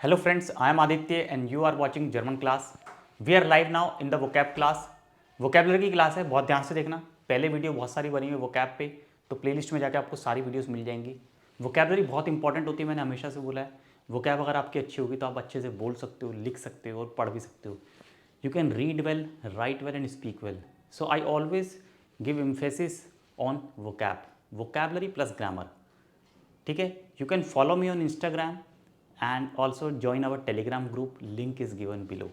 Hello friends, I am Aditya and you are watching German class. We are live now in the vocab class. vocabulary की class है, बहुत ध्यान से देखना. पहले वीडियो बहुत सारी बनी हुई है vocab पे, तो प्लेलिस्ट में जाकर आपको सारी वीडियोस मिल जाएंगी. vocabulary बहुत इंपॉर्टेंट होती है, मैंने हमेशा से बोला है. vocab अगर आपकी अच्छी होगी तो आप अच्छे से बोल सकते हो, लिख सकते हो और पढ़ भी सकते हो. You can read well, write well and speak well. So I always give emphasis on vocab, vocabulary plus grammar. ठीक है. You can follow me on Instagram and also join our Telegram group. Link is given below.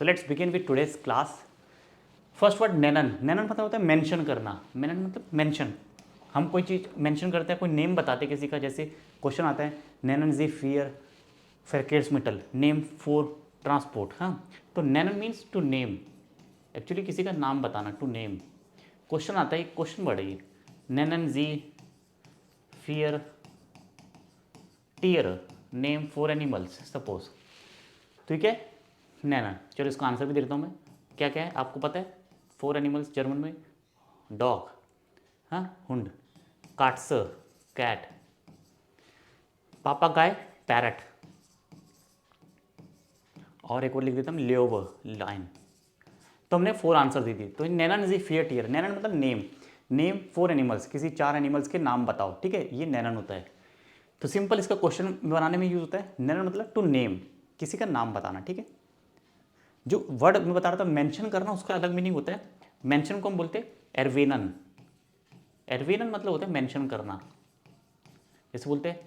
So let's begin with today's class. First word नैनन. नैनन मतलब होता है mention करना. नैनन मतलब मेंशन. हम कोई चीज़ मेंशन करते हैं, कोई नेम बताते हैं किसी का. जैसे क्वेश्चन आता है नैनन जी फियर फेरकेल्समिटल नेम फॉर ट्रांसपोर्ट. हाँ, तो नैनन मीन्स टू नेम. एक्चुअली किसी का नाम बताना, टू नेम. क्वेश्चन आता है, क्वेश्चन वर्ड है. नैनन जी फियर टीयर नेम फॉर एनिमल्स सपोज. ठीक है, नैनन. चलो इसका आंसर भी दे देता हूँ मैं. क्या क्या है आपको पता है? फॉर एनिमल्स जर्मन में डॉग, हाँ हुंड, काट्सर कैट, पापा गाय पैरट, और एक और लिख देता हूँ लेओवर लाइन. तो हमने 4 आंसर दे दिए. तो नैनन इज ए फियर टीयर. नैनन मतलब नेम. नेम फॉर एनिमल्स, किसी 4 एनिमल्स के नाम बताओ. ठीक है, ये नैनन होता है. तो सिंपल इसका क्वेश्चन बनाने में यूज होता है. नैनन मतलब टू नेम, किसी का नाम बताना. ठीक है, जो वर्ड मैं बता रहा था मेंशन करना, उसका अलग मीनिंग होता है. मेंशन को हम बोलते हैं एरवेनन. एरवेनन मतलब होता है मेंशन करना. जैसे बोलते हैं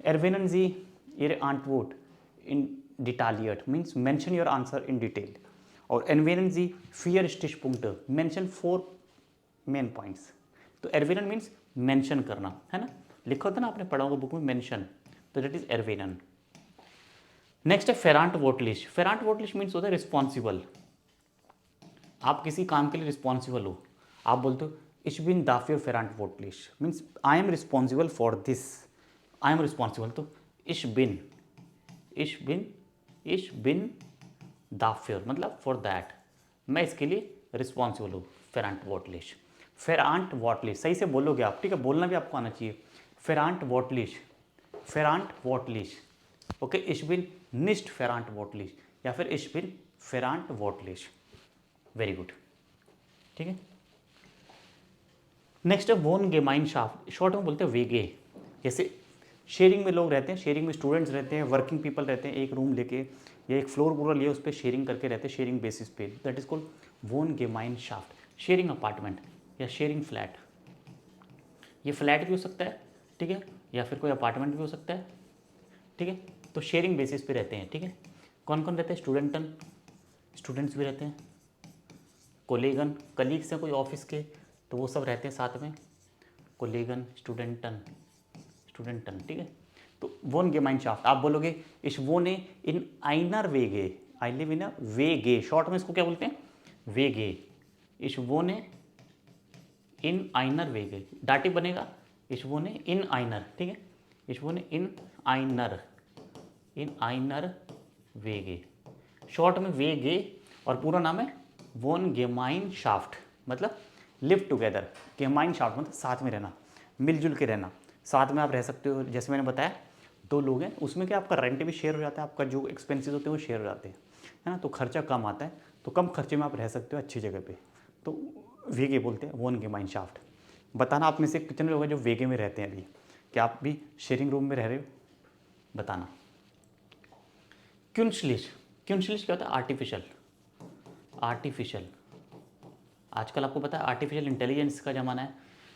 एरवेनन जी इर आंटवोट इन डिटालियट means mention your answer in detail. और एनवेनन जी फियर स्टिच पुंक्ट मेंशन 4 मेन पॉइंट्स. तो एरवेनन मीन्स मेंशन करना, है ना. लिखा होता है ना, आपने पढ़ा होगा बुक में मेंशन. तो दैट इज एरवेनन. नेक्स्ट है फेरांट वोटलिश. फेरांट वोटलिश मीन्स होता है रिस्पॉन्सिबल. आप किसी काम के लिए रिस्पॉन्सिबल हो. आप बोलते हो इश बिन दाफियर फेरांट वोटलिश means I am responsible for this. I am responsible. तो इश बिन, इश बिन, इश बिन दाफियर मतलब फॉर दैट, मैं इसके लिए रिस्पॉन्सिबल हूँ. फेरांट वोटलिश. फेरांट वोटलिश सही से बोलोगे आप. ठीक है, बोलना भी आपको आना चाहिए. फेरांट वोटलिश, फेरांट वोटलिश. ओके, इश बिन निस्ट फेरांट वोटलिश या फिर इश बिन फेरांट वोटलिश. Very good. ठीक है. नेक्स्ट है वोन गेमाइन शाफ्ट. शॉर्ट में बोलते हैं वेगे. जैसे शेयरिंग में लोग रहते हैं, शेयरिंग में स्टूडेंट्स रहते हैं, वर्किंग पीपल रहते हैं, एक रूम लेके या एक फ्लोर पूरा लिए उस पर शेयरिंग करके रहते हैं, शेयरिंग बेसिस पे. दैट इज कॉल्ड वोन गेमाइन शाफ्ट. शेयरिंग अपार्टमेंट या शेयरिंग फ्लैट. ये फ्लैट भी हो सकता है, ठीक है, या फिर कोई अपार्टमेंट भी हो सकता है. ठीक है, तो शेयरिंग बेसिस पे रहते हैं. ठीक है, कौन कौन रहते हैं? स्टूडेंटन, स्टूडेंट्स भी रहते हैं. कोलेगन, कलीग्स हैं कोई ऑफिस के, तो वो सब रहते हैं साथ में. कोलेगन, स्टूडेंटन, स्टूडेंटन. ठीक है, तो वोन गेमाइनशाफ्ट आप बोलोगे इस वोने इन आइनर वेगे. आई लिव इन अ वेगे. शॉर्ट में इसको क्या बोलते हैं? वेगे. इस वोने इन आइनर वेगे. डाटिव बनेगा इस वोने इन आइनर. ठीक है, इस वोने इन आइनर, इन आइनर वेगे. शॉर्ट में वेगे और पूरा नाम है वोन गेमाइन शाफ्ट. मतलब लिव टुगेदर. गेमाइन शाफ्ट मतलब साथ में रहना, मिलजुल के रहना, साथ में आप रह सकते हो. जैसे मैंने बताया 2 लोग हैं, उसमें क्या आपका रेंट भी शेयर हो जाता है, आपका जो एक्सपेंसेस होते हैं वो शेयर हो जाते हैं, है ना. तो खर्चा कम आता है, तो कम खर्चे में आप रह सकते हो अच्छी जगह पे. तो वेगे बोलते हैं वोन गेमाइन शाफ्ट. बताना आप में से कितने लोग हैं जो वेगे में रहते हैं अभी. क्या आप भी शेयरिंग रूम में रह रहे हो? बताना. क्यूंशलिश. क्यूंशलिश क्या होता है? आर्टिफिशियल. आर्टिफिशियल. आजकल आपको पता है आर्टिफिशियल इंटेलिजेंस का ज़माना है.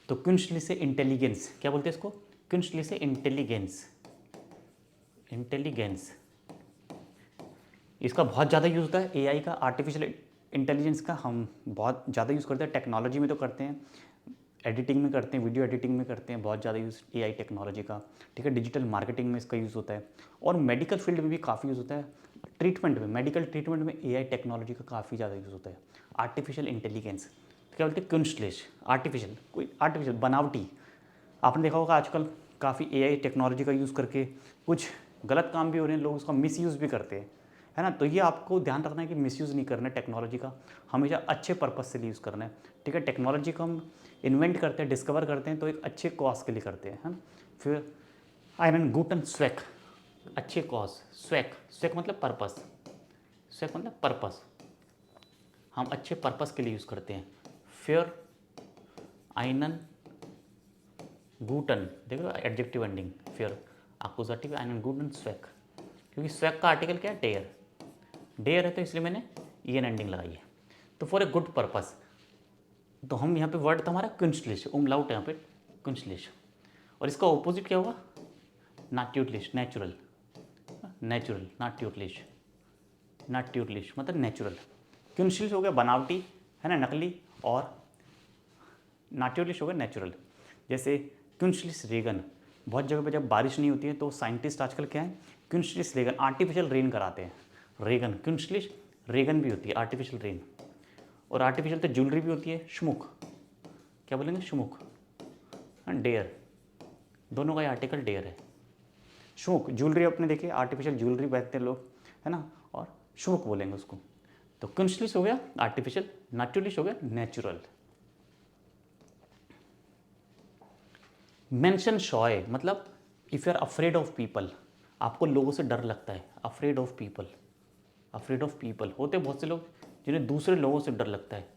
तो क्यूंशलिश से इंटेलिजेंस. क्या बोलते हैं इसको? क्यूंशलिश से इंटेलिजेंस. इंटेलिजेंस. इसका बहुत ज़्यादा यूज़ होता है एआई का, आर्टिफिशियल इंटेलिजेंस का. हम बहुत ज़्यादा यूज़ करते हैं. टेक्नोलॉजी में तो करते हैं, एडिटिंग में करते हैं, वीडियो एडिटिंग में करते हैं, बहुत ज़्यादा यूज़ एआई टेक्नोलॉजी का. ठीक है, डिजिटल मार्केटिंग में इसका यूज़ होता है और मेडिकल फील्ड में भी काफ़ी यूज़ होता है. ट्रीटमेंट में, मेडिकल ट्रीटमेंट में एआई टेक्नोलॉजी का काफ़ी ज़्यादा यूज़ होता है. आर्टिफिशियल इंटेलिजेंस क्या बोलते हैं? कुंशलिश. आर्टिफिशियल, कोई आर्टिफिशियल बनावटी. आपने देखा होगा आजकल काफ़ी एआई टेक्नोलॉजी का यूज़ करके कुछ गलत काम भी हो रहे हैं, लोग उसका मिसयूज़ भी करते हैं, है ना. तो ये आपको ध्यान रखना है कि मिसयूज़ नहीं करना है टेक्नोलॉजी का, हमेशा अच्छे पर्पज़ से यूज़ करना है. ठीक है, टेक्नोलॉजी को हम इन्वेंट करते हैं, डिस्कवर करते हैं तो एक अच्छे कॉज के लिए करते हैं, है ना. फिर आयरन गुटन स्वेक. अच्छे कॉज, स्वैक, स्वैक मतलब पर्पस, स्वैक मतलब पर्पस, हम अच्छे पर्पस के लिए यूज़ करते हैं। फेयर, आइनन, गूटन, देखो एडजेक्टिव एंडिंग, फेयर अक्यूजेटिव, आइनन गूटन, स्वैक, क्योंकि स्वैक का आर्टिकल क्या है, डेयर, डेयर है तो इसलिए मैंने ईएन एंडिंग लगाई है। तो फॉर ए गुड पर्पस, तो हम यहाँ पे वर्ड था हमारा कुंस्टलिश, उमलाउट है यहाँ पे कुंस्टलिश, और इसका ऑपोजिट क्या होगा, नाट्यूटलिश, नेचुरल, नेचुरल, नाट्यूटलिश, नाट्यूटलिश मतलब नेचुरल। कुंस्टलिश हो गया बनावटी, है ना, नकली, और नाट्यूटलिश हो गया नेचुरल। जैसे कुंस्टलिश रेगन, बहुत जगह पे जब बारिश नहीं होती है तो साइंटिस्ट आजकल क्या है, कुंस्टलिश रेगन, आर्टिफिशियल रेन कराते हैं, रेगन, कुंस्टलिश रेगन भी होती है, आर्टिफिशियल रेन, और आर्टिफिशियल तो ज्वेलरी भी होती है, श्मुक, क्या बोलेंगे, श्मुक, डेयर, दोनों का आर्टिकल डेयर है। श्मुक ज्वेलरी अपने देखिए, आर्टिफिशियल ज्वेलरी पहनते हैं लोग, है ना, और श्मुक बोलेंगे उसको। तो कुंस्टलिश हो गया आर्टिफिशियल, नाट्यूलिश हो गया नेचुरल। मेंशन शॉय मतलब if you are afraid of people, आपको लोगों से डर लगता है, afraid of people, afraid of people होते बहुत से लोग जिन्हें दूसरे लोगों से डर लगता है,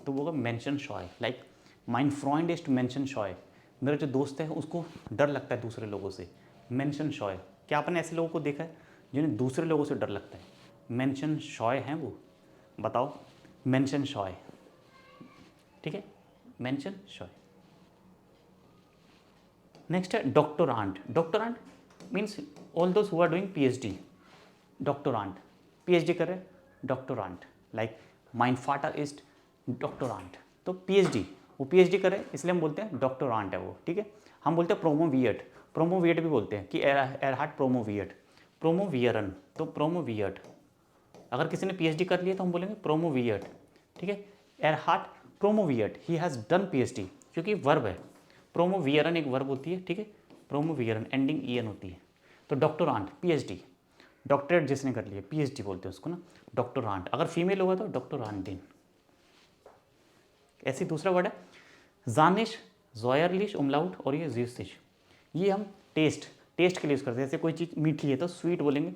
तो वो मेंशन शॉय, लाइक माइन फ्रेंड इज टू मेंशन शॉय, मेरा जो दोस्त है उसको डर लगता है दूसरे लोगों से, मेंशन शॉय। क्या आपने ऐसे लोगों को देखा है जिन्हें दूसरे लोगों से डर लगता है, मेंशन शॉय हैं वो, बताओ, मेंशन शॉय, ठीक है, मेंशन शॉय। नेक्स्ट है डॉक्टोरांट, डॉक्टोरांट means all those who are doing PhD, डॉक्टोरांट, पीएचडी कर रहे, डॉक्टोरांट, लाइक माइन फादर इज डॉक्टोरांट, तो पीएचडी, वो पीएचडी करे इसलिए हम बोलते हैं डॉक्टोरांट है वो, ठीक है। हम बोलते हैं प्रोमोवियट, प्रोमोवियट भी बोलते हैं कि एरहार्ड प्रोमोवियट, प्रोमोवियरन, तो प्रोमोवियट, अगर किसी ने पीएचडी कर लिया तो हम बोलेंगे प्रोमोवियट, ठीक है। एरहार्ड प्रोमोवियट, ही हैज़ डन पीएचडी, क्योंकि वर्ब है, प्रोमोवियरन एक वर्ब होती है, ठीक है, प्रोमोवियरन एंडिंग ईएन होती है। तो डॉक्टोरांट पीएचडी, डॉक्टरेट जिसने कर लिया पीएचडी बोलते हैं उसको ना, डॉक्टोरांट, अगर फीमेल होगा तो डॉक्टोरांटिन। ऐसे दूसरा वर्ड है जानिश, जॉयरलिश, उमलाउट, और ये ज्यूसिश, ये हम टेस्ट, टेस्ट के लिए यूज़ करते हैं। जैसे कोई चीज़ मीठी है तो स्वीट बोलेंगे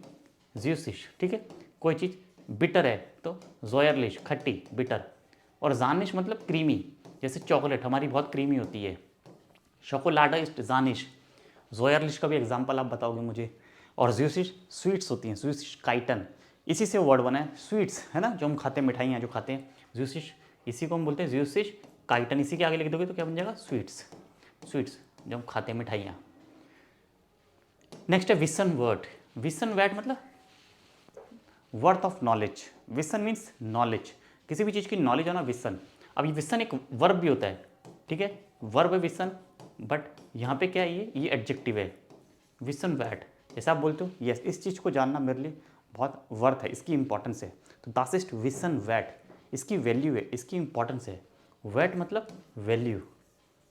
ज्यूसिश, ठीक है, कोई चीज़ बिटर है तो जॉयरलिश, खट्टी, बिटर, और जानिश मतलब क्रीमी, जैसे चॉकलेट हमारी बहुत क्रीमी होती है, शोकोलाडा इज जानिश, जोयरलिश का भी एग्जाम्पल आप बताओगे मुझे, और ज्यूसिश स्वीट्स होती हैं, ज्यूसिश काइटन, इसी से वर्ड बना है स्वीट्स, है ना, जो हम खाते हैं, मिठाइयाँ जो खाते हैं, ज्यूसिश, इसी को हम बोलते हैं ज्यूसिश काइटन, इसी के आगे लिख दोगे तो क्या बन जाएगा, स्वीट्स, स्वीट्स जो हम खाते हैं, मिठाइयाँ। नेक्स्ट है विसन वर्ड, विसन वर्ड मतलब वर्थ ऑफ नॉलेज, विसन मीन्स नॉलेज, किसी भी चीज़ की नॉलेज होना विसन। अब ये विसन एक वर्ब भी होता है, ठीक है, वर्ब है विसन, बट यहाँ पे क्या है, ये एडजेक्टिव है, विसन वैट, जैसे आप बोलते हो यस इस चीज़ को जानना मेरे लिए बहुत वर्थ है, इसकी इंपॉर्टेंस है, तो दासिस्ट विसन वैट, इसकी वैल्यू है, इसकी इंपॉर्टेंस है, वैट मतलब वैल्यू,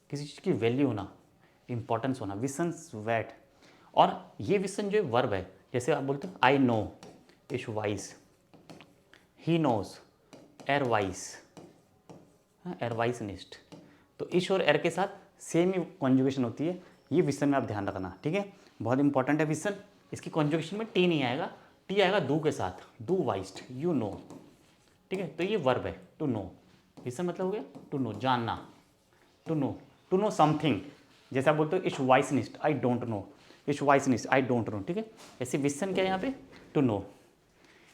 किसी चीज़ की वैल्यू होना, इंपॉर्टेंस होना, विसन्स वैट। और ये विसन जो वर्ब है, जैसे आप बोलते हो आई नो इश वाइस, ही नोज एर वाइस, एर वाइस निस्ट, तो इश और एर के साथ सेम ही कॉन्जुगेशन होती है, ये विसन में आप ध्यान रखना, ठीक है, बहुत इंपॉर्टेंट है विसन। इसकी कॉन्जुगेशन में टी नहीं आएगा, टी आएगा दू के साथ, डू वाइस्ड, यू नो, ठीक है, तो ये वर्ब है टू नो, विसन मतलब हो गया टू नो, जानना, टू नो समथिंग, जैसे आप बोलते हो इश वाइसनिस्ट आई डोंट नो, इश वाइसनिस्ट आई डोंट नो, ठीक है, ऐसे विसन क्या है यहाँ पे, टू नो।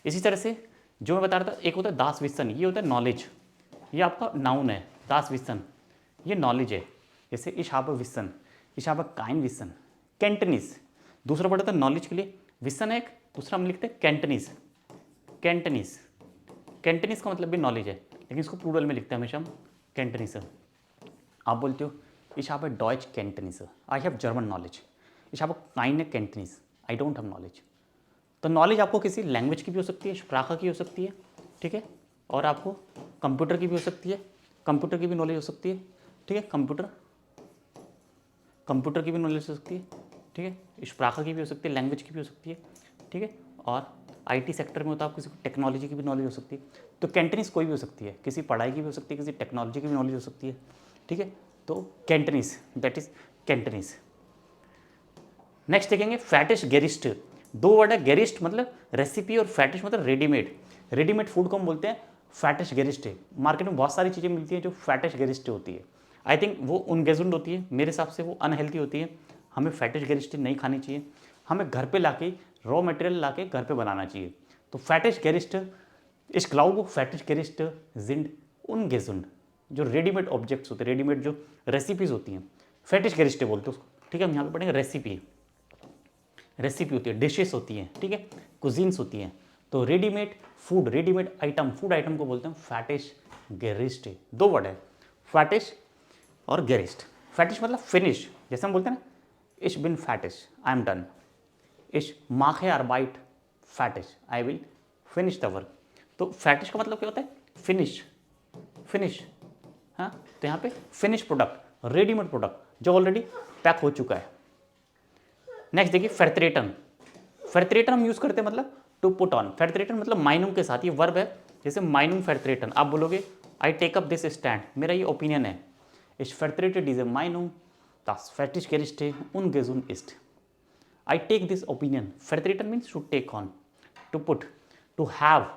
इसी तरह से जो मैं बता रहा था, एक होता है दास विसन, ये होता है नॉलेज, ये आपका नाउन है, दास विसन ये नॉलेज है, जैसे इशाब विसन, इशाब काइन विसन, कैंटनीज, दूसरा वर्ड होता है नॉलेज के लिए, विसन है एक, दूसरा हम लिखते हैं कैंटनीज, कैंटनीज, कैंटनीज का मतलब भी नॉलेज है, लेकिन इसको प्लूरल में लिखते हैं हमेशा हम, कैंटनीज। आप बोलते हो ich habe Deutsch Kenntnisse, I have German knowledge, ich habe keine Kenntnis, I don't have knowledge। तो नॉलेज आपको किसी लैंग्वेज की भी हो सकती है, स्प्राखा की हो सकती है, ठीक है, और आपको कंप्यूटर की भी हो सकती है, कंप्यूटर की भी नॉलेज हो सकती है, ठीक है, कंप्यूटर की भी नॉलेज हो सकती है, ठीक है, स्प्राखा की भी हो सकती है, लैंग्वेज की भी हो सकती है, ठीक है, और आईटी सेक्टर में होता है, आप किसी को टेक्नोलॉजी की भी नॉलेज हो सकती है, तो कैंटनीज कोई भी हो सकती है, किसी पढ़ाई की भी हो सकती है, किसी टेक्नोलॉजी की भी नॉलेज हो सकती है, ठीक है, तो कैंटनीज दैट इज कैंटनीज। नेक्स्ट देखेंगे फैटिश गेरिस्ट, दो वर्ड है, गेरिस्ट मतलब रेसिपी और फैटिश मतलब रेडीमेड। रेडीमेड फूड को हम बोलते हैं फैटिश गेरिस्टे। मार्केट में बहुत सारी चीज़ें मिलती हैं जो फैटिश गेरिस्टे होती है। आई थिंक वो उनगेजुंड होती है, मेरे हिसाब से वो अनहेल्थी होती है। हमें फैटिश गेरिस्टे नहीं खानी चाहिए, हमें घर पे लाके रॉ मटेरियल लाके घर पे बनाना चाहिए। तो फैटिश गेरिस्ट इस ग्लाउब फैटिश गेरिस्ट जिंड उनगेजुंड, जो रेडीमेड ऑब्जेक्ट्स होते हैं, रेडीमेड जो रेसिपीज़ होती हैं, फैटिश गेरिस्टे बोलते हैं उसको। ठीक है, हम यहाँ पे पढ़ेंगे रेसिपी। रेसिपी होती है, डिशेस होती हैं, ठीक है, कुजीन्स होती हैं। तो readymade food, readymade item, food item को बोलते हैं फैटिश गेरिस्ट। दो वर्ड है, फैटिश और गेरिस्ट। फैटिश मतलब फिनिश, जैसे हम बोलते हैं ना, इश बिन फैटिश, आई एम डन। इश माखे आर्बाइट फैटिश, I will finish the work. तो फैटिश का मतलब क्या होता है? Finish, finish. हाँ, तो यहाँ पे फिनिश प्रोडक्ट, रेडीमेड प्रोडक्ट जो ऑलरेडी पैक हो चुका है। नेक्स्ट देखिए फेर्थरेटन। फेर्थरेटन हम यूज करते हैं मतलब टू पुट ऑन। फेर्थरेटन मतलब माइनूम के साथ, ये वर्ब है। जैसे माइनूम फेर्थरेटन, आप बोलोगे I take up this stand, मेरा ये ओपिनियन है। इस फेर्थरेटेड इज ए माइनूम das fertig gerichte ungesund ist. I take this opinion. Vertreten means to take on, to put, to have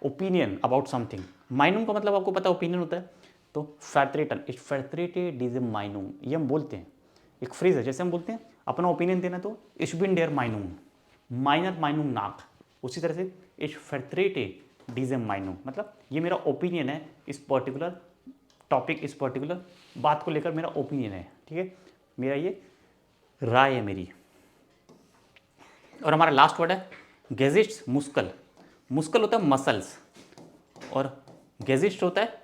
opinion about something. माइनूम का मतलब आपको पता ओपिनियन होता है, तो फैर्थरेटन इज फैर्थरेटेड इज ए माइनूम, ये हम बोलते हैं। एक फ्रेज है, जैसे हम बोलते हैं अपना ओपिनियन देना तो इश बिन डेयर माइनूम, माइनर माइनूम नाक। उसी तरह से इश फैर्थरेटेड इज ए माइनूम मतलब ये मेरा ओपिनियन है, इस पर्टिकुलर टॉपिक, इस पर्टिकुलर बात को लेकर मेरा ओपिनियन है। ठीक है, मेरा ये राय है मेरी। और हमारा लास्ट वर्ड है गेजिस्ट मुस्कल। मुस्कल होता है मसल्स और गेजिस्ट होता है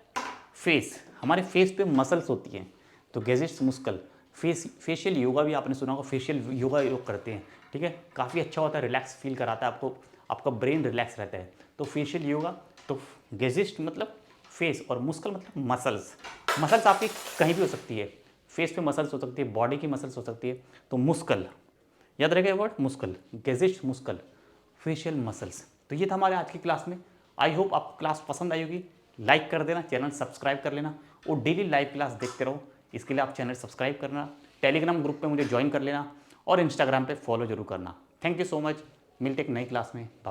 फेस। हमारे फेस पे मसल्स होती हैं, तो गेजिस्ट मुस्कल। फेशियल योगा भी आपने सुना होगा, फेशियल योगा योग करते हैं। ठीक है, काफ़ी अच्छा होता है, रिलैक्स फील कराता है आपको, आपका ब्रेन रिलैक्स रहता है। तो फेशियल योगा, तो गेजिस्ट मतलब फेस और मुस्कल मतलब मसल्स। मसल्स आपकी कहीं भी हो सकती है, फेस पे मसल्स हो सकती है, बॉडी की मसल्स हो सकती है। तो मुस्कल याद रखेगा वर्ड, मुस्कल, गेजिस्ट मुस्कल, फेशियल मसल्स। तो ये था हमारे आज की क्लास में। आई होप आपको क्लास पसंद आई होगी। लाइक कर देना, चैनल सब्सक्राइब कर लेना और डेली लाइव क्लास देखते रहो। इसके लिए आप चैनल सब्सक्राइब करना, टेलीग्राम ग्रुप पे मुझे ज्वाइन कर लेना और इंस्टाग्राम पे फॉलो जरूर करना। थैंक यू सो मच, मिलते एक नई क्लास में। बाय।